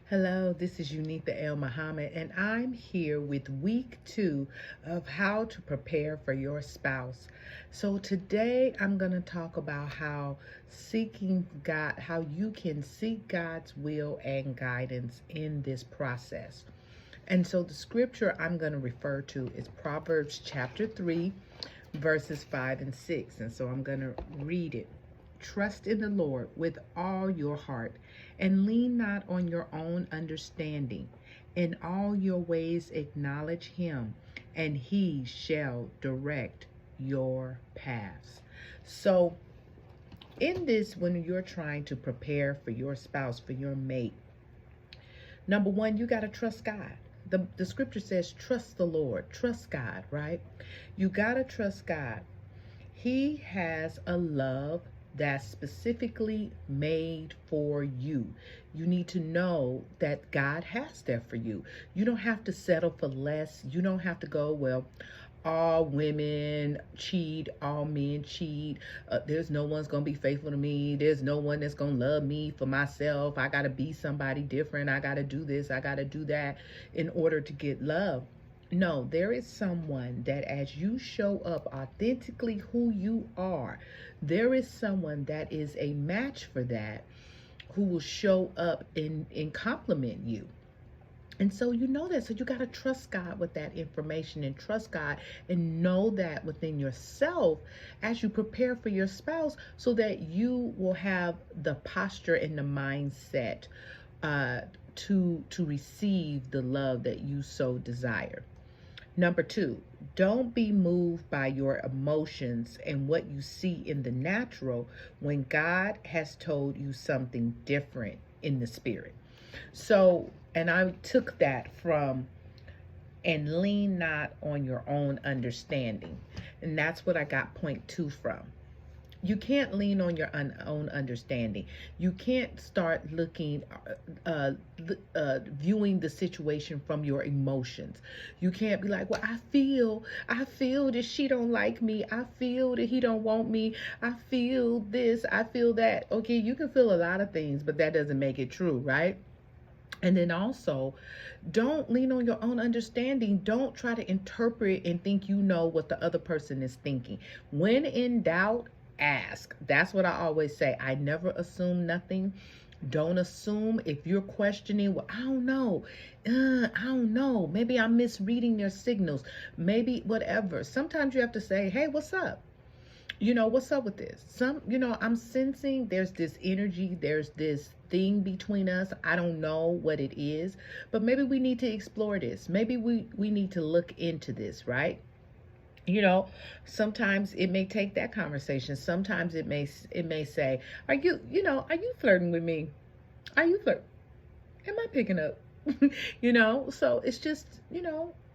Hello, this is Ulmuhammad, and I'm here with week 2 of how to prepare for your spouse. So today I'm going to talk about how seeking God, how you can seek God's will and guidance in this process. And so the scripture I'm going to refer to is Proverbs chapter 3, verses 5 and 6. And so I'm going to read it. Trust in the Lord with all your heart and lean not on your own understanding. In all your ways acknowledge him, and he shall direct your paths. So, in this, when you're trying to prepare for your spouse, for your mate, number one, you got to trust God. The scripture says, trust the Lord, trust God, right? You got to trust God. He has a love that's specifically made for you. You need to know that God has that for you. You don't have to settle for less. You don't have to go, well, all women cheat, all men cheat. There's no one's going to be faithful to me. There's no one that's going to love me for myself. I got to be somebody different. I got to do this. I got to do that in order to get love. No, there is someone that as you show up authentically who you are, there is someone that is a match for that who will show up and compliment you. And so you know that. So you got to trust God with that information and trust God and know that within yourself as you prepare for your spouse so that you will have the posture and the mindset to receive the love that you so desire. Number 2, don't be moved by your emotions and what you see in the natural when God has told you something different in the spirit. So, and I took that from, and lean not on your own understanding. And that's what I got point 2 from. You can't lean on your own understanding. You can't start looking, viewing the situation from your emotions. You can't be like, well, I feel that she don't like me. I feel that he don't want me. I feel this, I feel that. Okay, you can feel a lot of things, but that doesn't make it true, right? And then also, don't lean on your own understanding. Don't try to interpret and think you know what the other person is thinking. When in doubt, ask. That's what I always say. I never assume nothing. Don't assume. If you're questioning, well, I don't know. I don't know. Maybe I'm misreading their signals. Maybe whatever. Sometimes you have to say, hey, what's up? What's up with this? I'm sensing there's this energy, there's this thing between us. I don't know what it is, but maybe we need to explore this. Maybe we need to look into this, right? Sometimes it may take that conversation. Sometimes it may say, are you flirting with me? Are you flirting? Am I picking up? So it's just,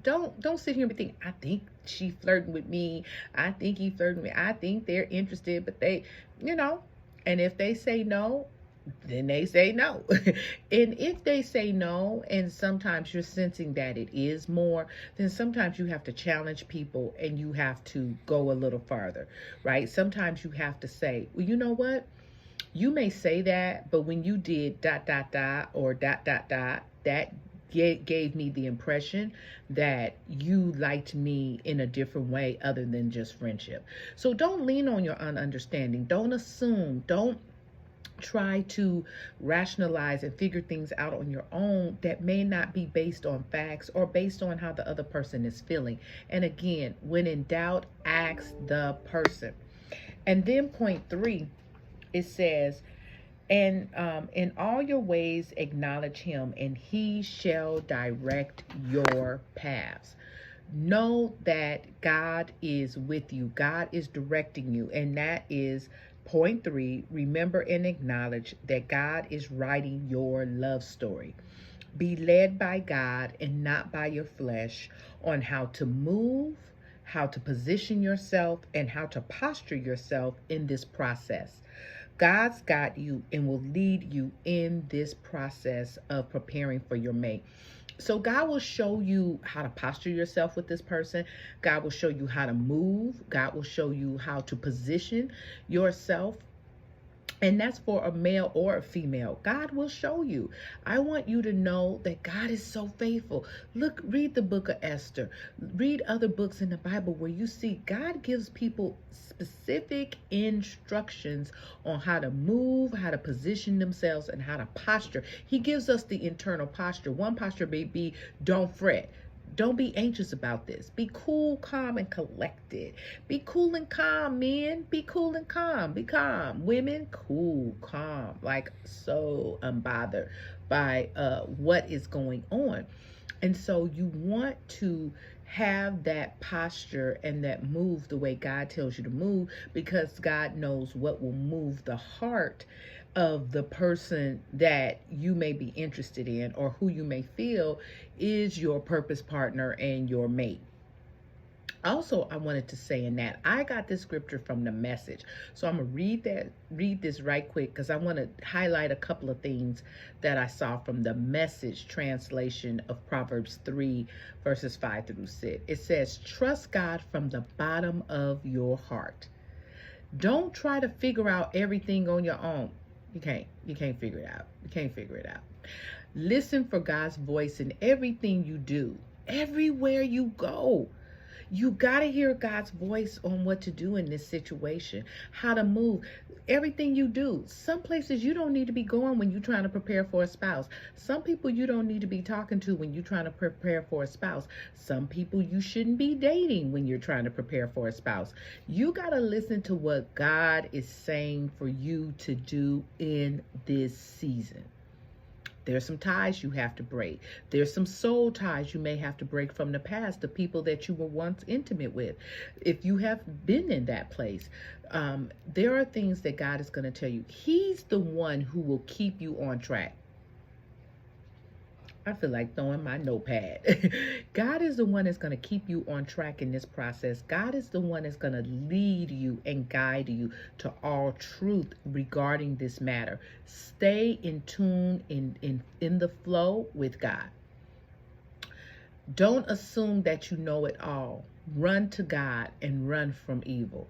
don't sit here and think, I think she flirting with me. I think he flirting with me. I think they're interested, but they, and if they say no, then they say no. And if they say no, and sometimes you're sensing that it is more, then sometimes you have to challenge people and you have to go a little farther, right? Sometimes you have to say, well, you know what? You may say that, but when you did ... or ... that gave me the impression that you liked me in a different way other than just friendship. So don't lean on your own understanding. Don't assume. Don't try to rationalize and figure things out on your own that may not be based on facts or based on how the other person is feeling. And again, when in doubt, ask the person. And then point 3, it says, and in all your ways acknowledge him, and he shall direct your paths. Know that God is with you. God is directing you. And that is point 3. Remember and acknowledge that God is writing your love story. Be led by God and not by your flesh on how to move, how to position yourself, and how to posture yourself in this process. God's got you and will lead you in this process of preparing for your mate. So God will show you how to posture yourself with this person. God will show you how to move. God will show you how to position yourself And that's for a male or a female. God will show you. I want you to know that God is so faithful. Look, read the book of Esther. Read other books in the Bible where you see God gives people specific instructions on how to move, how to position themselves, and how to posture. He gives us the internal posture. One posture may be, don't fret. Don't be anxious about this. Be cool, calm, and collected. Be cool and calm, men. Be cool and calm. Be calm. Women, cool, calm. Like so unbothered by what is going on. And so you want to have that posture and that move the way God tells you to move, because God knows what will move the heart of the person that you may be interested in, or who you may feel is your purpose partner and your mate. Also, I wanted to say in that I got this scripture from the Message. So I'm going to read this right quick, because I want to highlight a couple of things that I saw from the Message translation of Proverbs 3 verses 5 through 6. It says, trust God from the bottom of your heart. Don't try to figure out everything on your own. You can't figure it out. You can't figure it out. Listen for God's voice in everything you do, everywhere you go. You got to hear God's voice on what to do in this situation, how to move, everything you do. Some places you don't need to be going when you're trying to prepare for a spouse. Some people you don't need to be talking to when you're trying to prepare for a spouse. Some people you shouldn't be dating when you're trying to prepare for a spouse. You got to listen to what God is saying for you to do in this season. There's some ties you have to break. There's some soul ties you may have to break from the past, the people that you were once intimate with. If you have been in that place, there are things that God is going to tell you. He's the one who will keep you on track. I feel like throwing my notepad. God is the one that's going to keep you on track in this process. God is the one that's going to lead you and guide you to all truth regarding this matter. Stay in tune, in the flow with God. Don't assume that you know it all. Run to God and run from evil.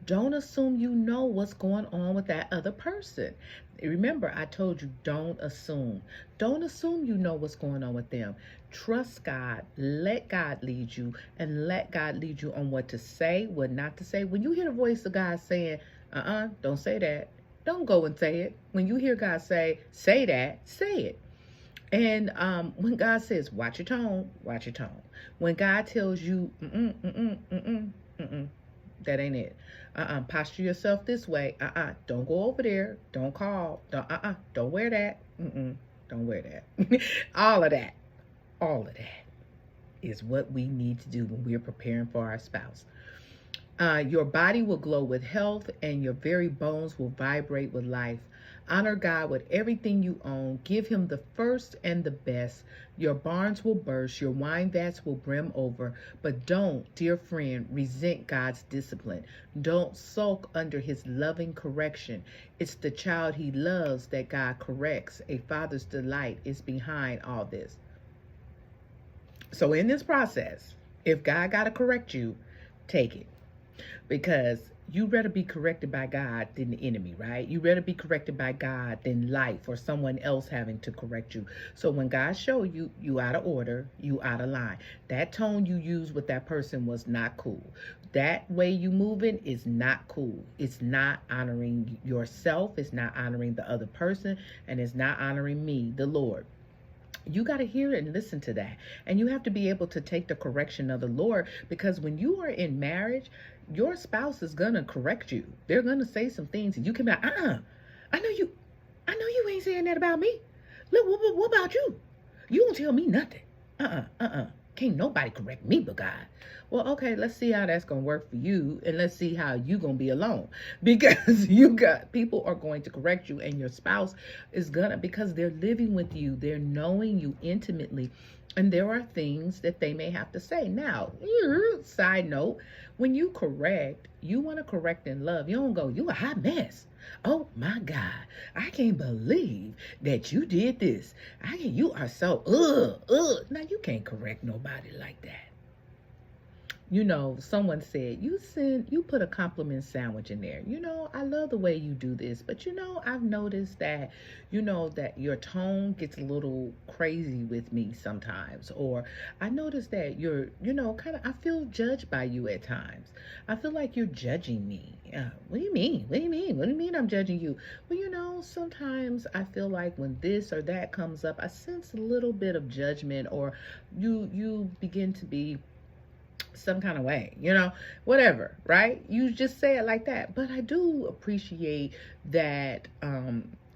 Don't assume you know what's going on with that other person. Remember, I told you, don't assume. Don't assume you know what's going on with them. Trust God. Let God lead you, and let God lead you on what to say, what not to say. When you hear the voice of God saying, don't say that, don't go and say it. When you hear God say that, say it. And when God says, watch your tone, watch your tone. When God tells you, that ain't it. Posture yourself this way. Don't go over there. Don't call. Don't wear that. Don't wear that. All of that is what we need to do when we're preparing for our spouse. Your body will glow with health, and your very bones will vibrate with life. Honor God with everything you own. Give him the first and the best. Your barns will burst, your wine vats will brim over. But don't, dear friend, resent God's discipline. Don't sulk under his loving correction. It's the child he loves that God corrects. A father's delight is behind all this. So in this process, if God got to correct you, take it. Because you rather be corrected by God than the enemy, right? You rather be corrected by God than life or someone else having to correct you. So when God showed you, you out of order, you out of line. That tone you used with that person was not cool. That way you moving is not cool. It's not honoring yourself. It's not honoring the other person. And it's not honoring me, the Lord. You got to hear it and listen to that. And you have to be able to take the correction of the Lord, because when you are in marriage, your spouse is going to correct you. They're going to say some things and you can be like, I know you ain't saying that about me. Look, what about you? You won't tell me nothing. Can't nobody correct me but God. Well, okay, let's see how that's going to work for you, and let's see how you going to be alone, because people are going to correct you, and your spouse is gonna, because they're living with you, they're knowing you intimately, and there are things that they may have to say. Now, side note, when you correct, you want to correct in love. You don't go, you a hot mess. Oh my God, I can't believe that you did this. You are so, Now you can't correct nobody like that. Someone said, you put a compliment sandwich in there. I love the way you do this, but I've noticed that, that your tone gets a little crazy with me sometimes. Or I notice that you're, kind of, I feel judged by you at times. I feel like you're judging me. What do you mean? What do you mean? What do you mean I'm judging you? Well, sometimes I feel like when this or that comes up, I sense a little bit of judgment, or you begin to be some kind of way, whatever, right? You just say it like that. But I do appreciate that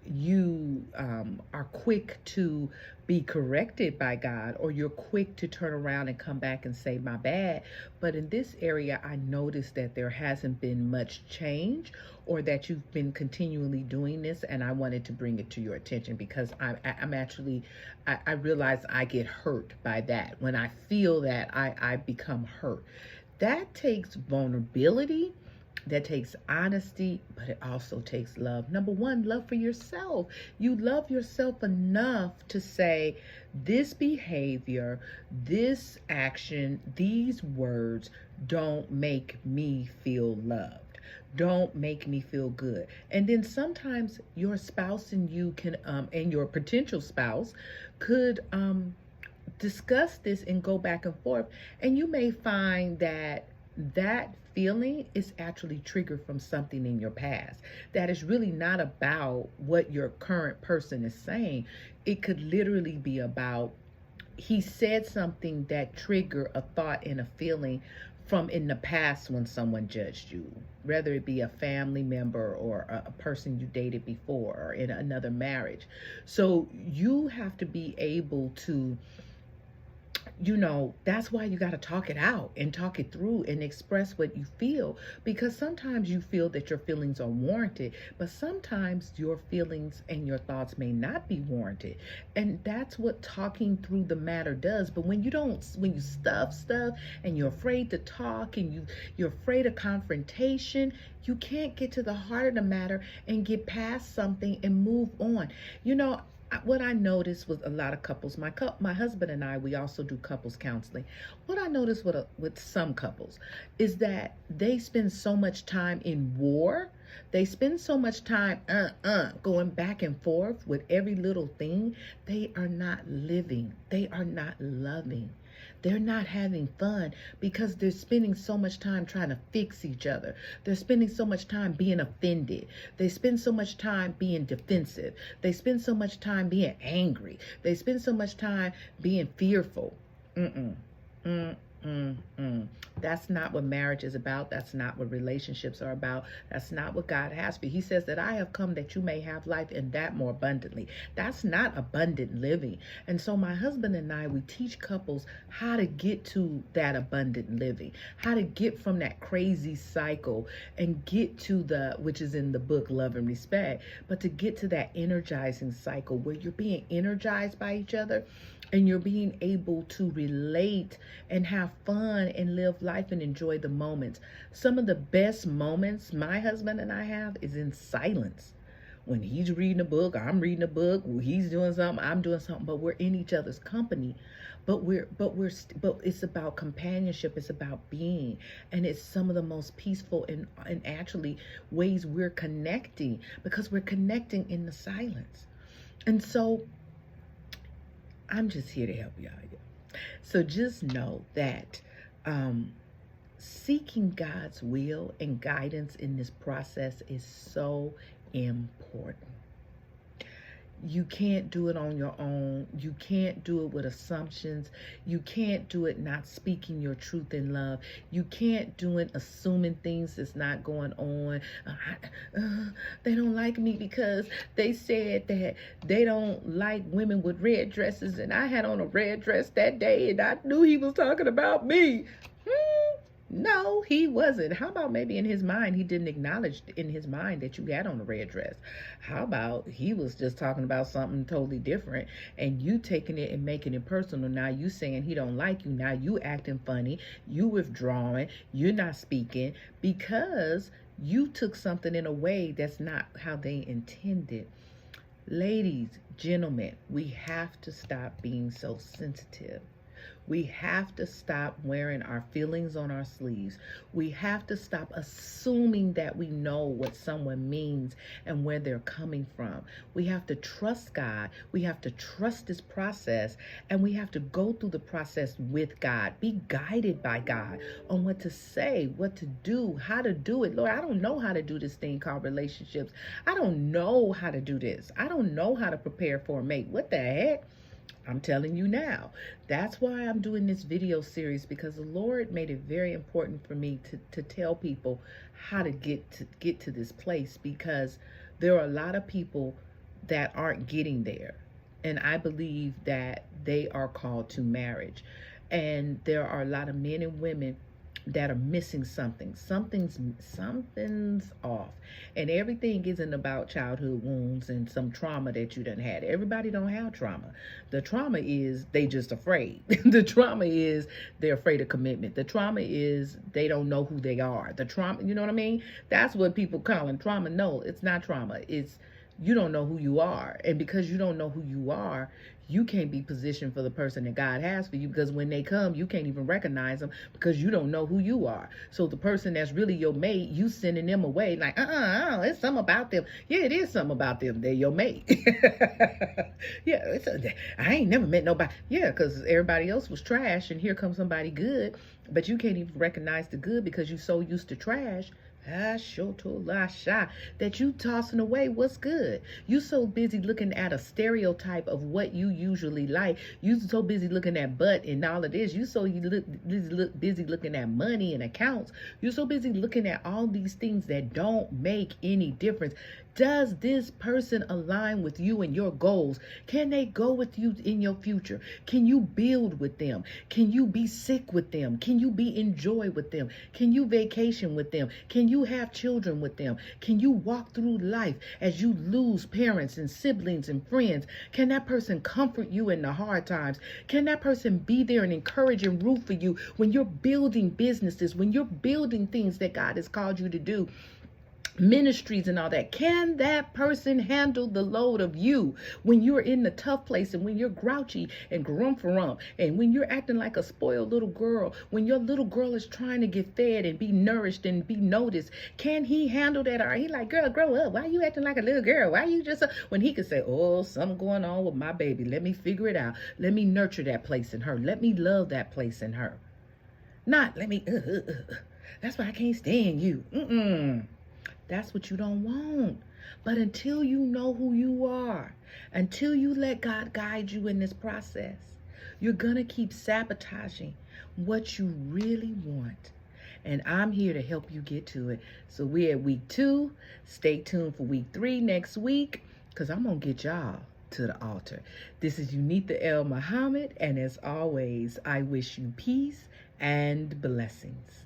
you are quick to be corrected by God, or you're quick to turn around and come back and say, my bad. But in this area, I noticed that there hasn't been much change, or that you've been continually doing this, and I wanted to bring it to your attention because I'm actually, I realize I get hurt by that. When I feel that, I become hurt. That takes vulnerability. That takes honesty, but it also takes love. Number one, love for yourself. You love yourself enough to say, this behavior, this action, these words don't make me feel loved. Don't make me feel good. And then sometimes your spouse and you can, and your potential spouse could discuss this and go back and forth. And you may find that feeling is actually triggered from something in your past that is really not about what your current person is saying. It could literally be about, he said something that triggered a thought and a feeling from in the past when someone judged you, whether it be a family member or a person you dated before, or in another marriage. So you have to be able to, that's why you got to talk it out and talk it through and express what you feel, because sometimes you feel that your feelings are warranted, but sometimes your feelings and your thoughts may not be warranted. And that's what talking through the matter does. But when you stuff stuff and you're afraid to talk, and you're afraid of confrontation, you can't get to the heart of the matter and get past something and move on. What I noticed was a lot of couples, my husband and I, we also do couples counseling. What I noticed with some couples is that they spend so much time in war. They spend so much time going back and forth with every little thing. They are not living. They are not loving. They're not having fun because they're spending so much time trying to fix each other. They're spending so much time being offended. They spend so much time being defensive. They spend so much time being angry. They spend so much time being fearful. That's not what marriage is about. That's not what relationships are about. That's not what God has for you. He says that I have come that you may have life and that more abundantly. That's not abundant living. And so my husband and I, we teach couples how to get to that abundant living, how to get from that crazy cycle and get to which is in the book, Love and Respect, but to get to that energizing cycle where you're being energized by each other, and you're being able to relate and have fun and live life and enjoy the moments. Some of the best moments my husband and I have is in silence. When he's reading a book, I'm reading a book. When he's doing something, I'm doing something. But we're in each other's company. But it's about companionship. It's about being, and it's some of the most peaceful and actually ways we're connecting, because we're connecting in the silence. And so I'm just here to help y'all. So just know that seeking God's will and guidance in this process is so important. You can't do it on your own. You can't do it with assumptions. You can't do it not speaking your truth in love. You can't do it assuming things that's not going on. They don't like me because they said that they don't like women with red dresses, and I had on a red dress that day and I knew he was talking about me. No, he wasn't. How about maybe in his mind, he didn't acknowledge in his mind that you had on a red dress? How about he was just talking about something totally different, and you taking it and making it personal? Now you saying he don't like you. Now you acting funny. You withdrawing. You're not speaking because you took something in a way that's not how they intended. Ladies, gentlemen, we have to stop being so sensitive. We have to stop wearing our feelings on our sleeves. We have to stop assuming that we know what someone means and where they're coming from. We have to trust God. We have to trust this process, and we have to go through the process with God. Be guided by God on what to say, what to do, how to do it. Lord, I don't know how to do this thing called relationships. I don't know how to do this. I don't know how to prepare for a mate. What the heck? I'm telling you now. That's why I'm doing this video series, because the Lord made it very important for me to tell people how to get to this place, because there are a lot of people that aren't getting there. And I believe that they are called to marriage. And there are a lot of men and women that are missing something. Something's off. And everything isn't about childhood wounds and some trauma that you done had. Everybody don't have trauma. The trauma is they just afraid. The trauma is they're afraid of commitment. The trauma is they don't know who they are. The trauma, you know what I mean? That's what people calling trauma. No, it's not trauma. It's you don't know who you are. And because you don't know who you are, you can't be positioned for the person that God has for you, because when they come, you can't even recognize them because you don't know who you are. So the person that's really your mate, you sending them away like, it's something about them. Yeah, it is something about them. They're your mate. Yeah, I ain't never met nobody. Yeah, because everybody else was trash and here comes somebody good, but you can't even recognize the good because you're so used to trash. That you tossing away what's good. You so busy looking at a stereotype of what you usually like. You so busy looking at butt and all of this. You busy looking at money and accounts. You're so busy looking at all these things that don't make any difference. Does this person align with you and your goals? Can they go with you in your future? Can you build with them? Can you be sick with them? Can you be in joy with them? Can you vacation with them? Can you have children with them? Can you walk through life as you lose parents and siblings and friends? Can that person comfort you in the hard times? Can that person be there and encourage and root for you when you're building businesses, when you're building things that God has called you to do? Ministries and all that. Can that person handle the load of you when you're in the tough place, and when you're grouchy and grump, and when you're acting like a spoiled little girl, when your little girl is trying to get fed and be nourished and be noticed? Can he handle that? Or he like, girl, grow up. Why are you acting like a little girl? Why are you just when he could say, oh, something going on with my baby. Let me figure it out. Let me nurture that place in her. Let me love that place in her. Not let me, that's why I can't stand you. That's what you don't want. But until you know who you are, until you let God guide you in this process, you're going to keep sabotaging what you really want. And I'm here to help you get to it. So we're at week 2. Stay tuned for week 3 next week, because I'm going to get y'all to the altar. This is Ulmuhammad, and as always, I wish you peace and blessings.